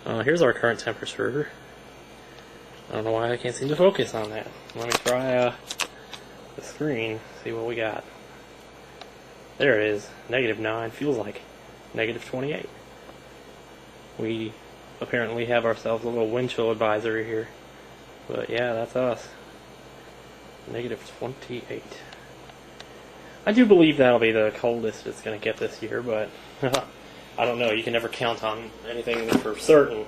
Here's our current temperature. I don't know why I can't seem to focus on that. Let me try the screen, see what we got. There it is, -9, feels like -28. We apparently have ourselves a little wind chill advisory here. But yeah, that's us. -28. I do believe that'll be the coldest it's going to get this year, but I don't know. You can never count on anything for certain,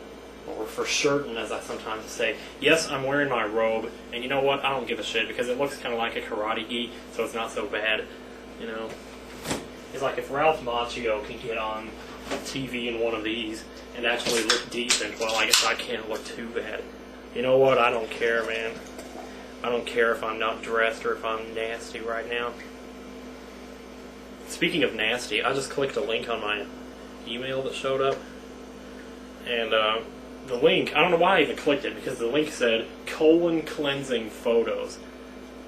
or for certain, as I sometimes say. Yes, I'm wearing my robe, and you know what? I don't give a shit, because it looks kind of like a karate gi, so it's not so bad, you know. It's like if Ralph Macchio can get on TV in one of these and actually look decent, well, I guess I can't look too bad. You know what? I don't care, man. I don't care if I'm not dressed or if I'm nasty right now. Speaking of nasty, I just clicked a link on my email that showed up, and the link, I don't know why I even clicked it, because the link said colon cleansing photos,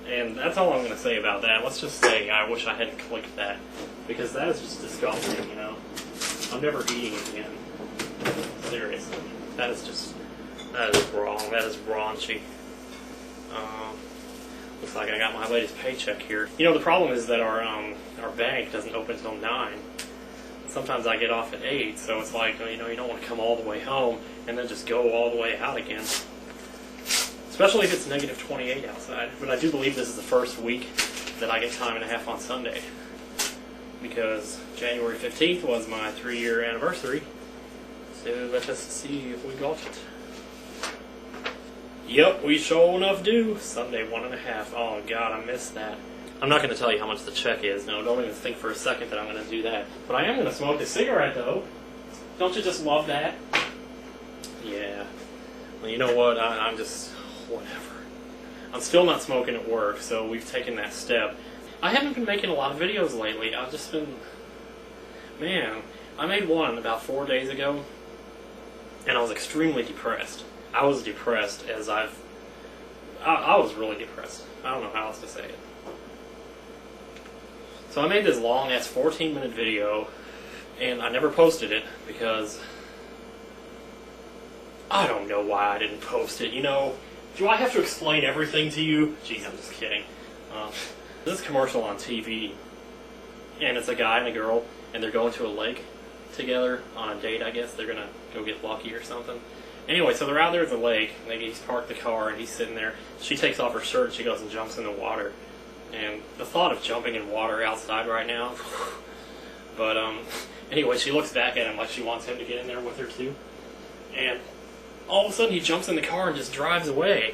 and that's all I'm going to say about that. Let's just say I wish I hadn't clicked that, because that is just disgusting, you know. I'm never eating again. Seriously. That is wrong. That is raunchy. Looks like I got my latest paycheck here. You know, the problem is that our bank doesn't open until 9. Sometimes I get off at 8, so it's like, you know, you don't want to come all the way home and then just go all the way out again. Especially if it's -28 outside. But I do believe this is the first week that I get time and a half on Sunday, because January 15th was my 3-year anniversary. So let us see if we got it. Yep, we sure enough do. Sunday, 1.5. Oh, God, I missed that. I'm not going to tell you how much the check is. No, don't even think for a second that I'm going to do that. But I am going to smoke a cigarette, though. Don't you just love that? Yeah. Well, you know what? I'm just... whatever. I'm still not smoking at work, so we've taken that step. I haven't been making a lot of videos lately. I've just been... Man, I made one about 4 days ago, and I was extremely depressed. I was depressed as I was really depressed. I don't know how else to say it. So I made this long-ass 14-minute video, and I never posted it because I don't know why I didn't post it. You know, do I have to explain everything to you? Jeez, I'm just kidding. This is a commercial on TV, and it's a guy and a girl, and they're going to a lake together on a date, I guess. They're going to go get lucky or something. Anyway, so they're out there at the lake. He's parked the car, and he's sitting there. She takes off her shirt, and she goes and jumps in the water. And the thought of jumping in water outside right now. But, anyway, she looks back at him like she wants him to get in there with her, too. And all of a sudden, he jumps in the car and just drives away.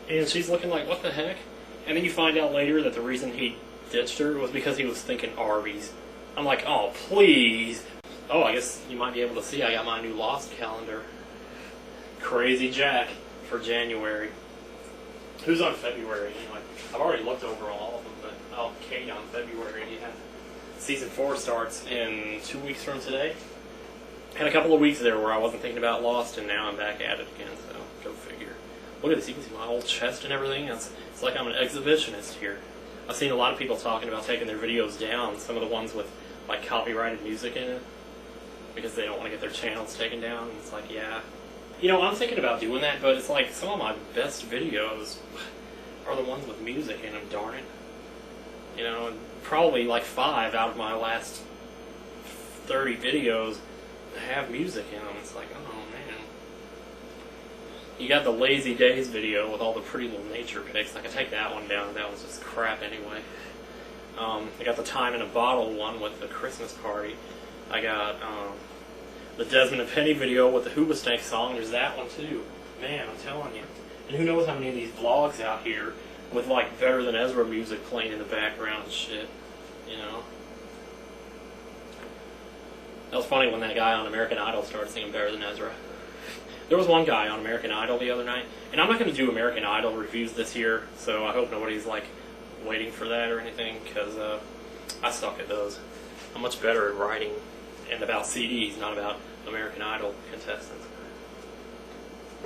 And she's looking like, what the heck? And then you find out later that the reason he ditched her was because he was thinking Arby's. I'm like, oh, please. Oh, I guess you might be able to see I got my new Lost calendar. Crazy Jack for January. Who's on February anyway? I've already looked over all of them, but oh, Kate on February, yeah. Season 4 starts in 2 weeks from today. Had a couple of weeks there where I wasn't thinking about Lost, and now I'm back at it again, so go figure. Look at this, you can see my whole chest and everything. It's like I'm an exhibitionist here. I've seen a lot of people talking about taking their videos down, some of the ones with like copyrighted music in it, because they don't want to get their channels taken down. And it's like, yeah. You know, I'm thinking about doing that, but it's like some of my best videos are the ones with music in them, darn it. You know, and probably like 5 out of my last 30 videos have music in them. It's like, oh man. You got the Lazy Days video with all the pretty little nature pics. I could take that one down. That was just crap anyway. I got the Time in a Bottle one with the Christmas party. I got the Desmond and Penny video with the Hoobastank song. There's that one too. Man, I'm telling you. And who knows how many of these vlogs out here with like Better Than Ezra music playing in the background and shit. You know? That was funny when that guy on American Idol started singing Better Than Ezra. There was one guy on American Idol the other night, and I'm not going to do American Idol reviews this year, so I hope nobody's like waiting for that or anything, because I suck at those. I'm much better at writing and about CDs, not about American Idol contestants.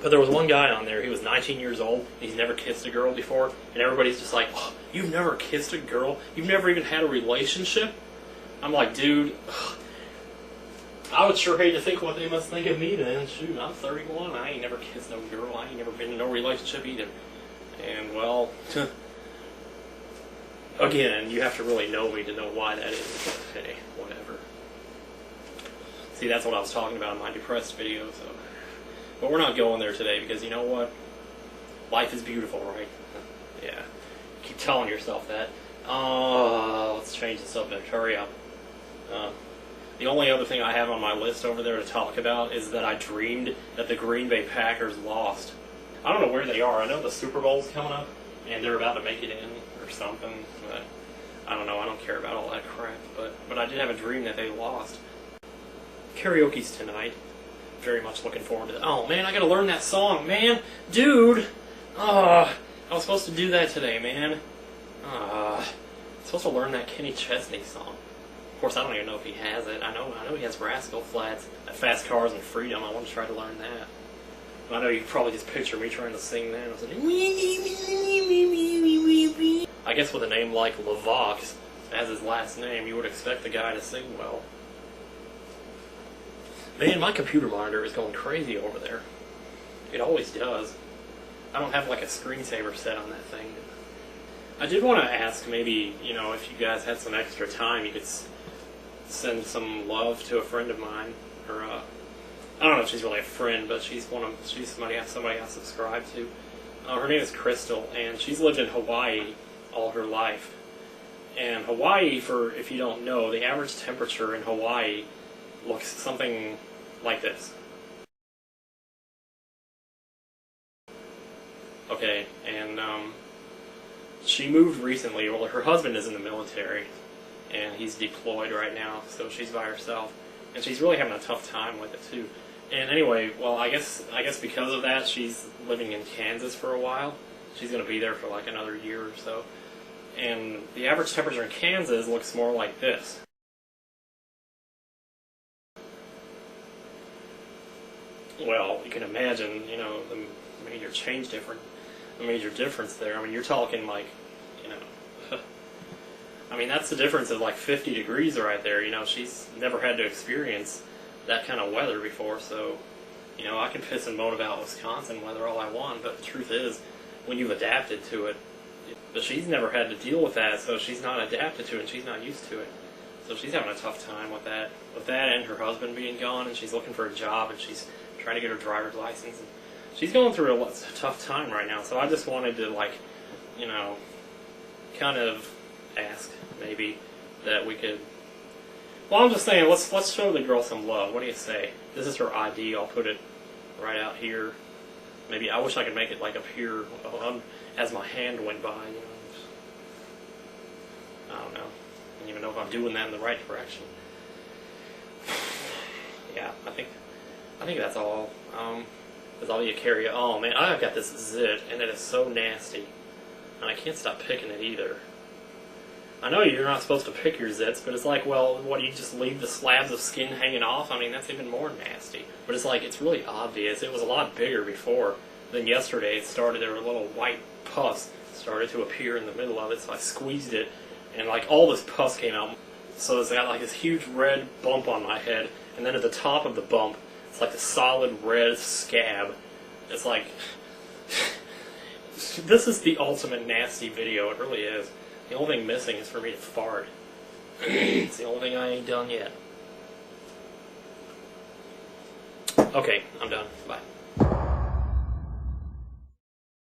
But there was one guy on there, he was 19 years old, and he's never kissed a girl before, and everybody's just like, oh, you've never kissed a girl? You've never even had a relationship? I'm like, dude, I would sure hate to think what they must think of me then. Shoot, I'm 31. I ain't never kissed no girl. I ain't never been in no relationship either. And, well, again, you have to really know me to know why that is. But hey, whatever. See, that's what I was talking about in my depressed video. So, but we're not going there today because you know what? Life is beautiful, right? Yeah. Keep telling yourself that. Let's change the subject. Hurry up. The only other thing I have on my list over there to talk about is that I dreamed that the Green Bay Packers lost. I don't know where they are. I know the Super Bowl's coming up, and they're about to make it in or something. But I don't know. I don't care about all that crap. But I did have a dream that they lost. Karaoke's tonight. Very much looking forward to it. Oh, man, I gotta learn that song, man. Dude! I was supposed to do that today, man. I'm supposed to learn that Kenny Chesney song. Of course, I don't even know if he has it. I know he has Rascal Flatts, Fast Cars and Freedom. I want to try to learn that. But I know you can probably just picture me trying to sing that. I guess with a name like LaVox as his last name, you would expect the guy to sing well. Man, my computer monitor is going crazy over there. It always does. I don't have like a screensaver set on that thing. I did want to ask, maybe, you know, if you guys had some extra time, you could send some love to a friend of mine, or I don't know if she's really a friend, but she's somebody I subscribe to. Her name is Crystal, and she's lived in Hawaii all her life. And Hawaii, if you don't know, the average temperature in Hawaii looks something like this. Okay, and she moved recently. Well, her husband is in the military, and he's deployed right now, so she's by herself, and she's really having a tough time with it too. And anyway, well, I guess because of that, she's living in Kansas for a while. She's going to be there for like another year or so, and the average temperature in Kansas looks more like this. Well, you can imagine, you know, the major difference there. I mean, you're talking like, you know, I mean, that's the difference of like 50 degrees right there. You know, she's never had to experience that kind of weather before, so, you know, I can piss and moan about Wisconsin weather all I want, but the truth is, when you've adapted to it, but she's never had to deal with that, so she's not adapted to it, and she's not used to it. So she's having a tough time with that and her husband being gone, and she's looking for a job, and she's trying to get her driver's license, and she's going through a tough time right now, so I just wanted to, like, you know, kind of ask, maybe, that we could... Well, I'm just saying, let's show the girl some love. What do you say? This is her ID. I'll put it right out here. Maybe, I wish I could make it, like, up here as my hand went by, you know. I don't know. I don't even know if I'm doing that in the right direction. Yeah, I think that's all. That's all you carry. Oh man, I've got this zit, and it is so nasty, and I can't stop picking it either. I know you're not supposed to pick your zits, but it's like, well, what, do you just leave the slabs of skin hanging off? I mean, that's even more nasty. But it's like, it's really obvious. It was a lot bigger before. Then yesterday, there were little white pus started to appear in the middle of it, so I squeezed it, and like all this pus came out. So it's got like this huge red bump on my head, and then at the top of the bump, it's like a solid red scab. It's like, this is the ultimate nasty video, it really is. The only thing missing is for me to fart. It's the only thing I ain't done yet. Okay, I'm done. Bye.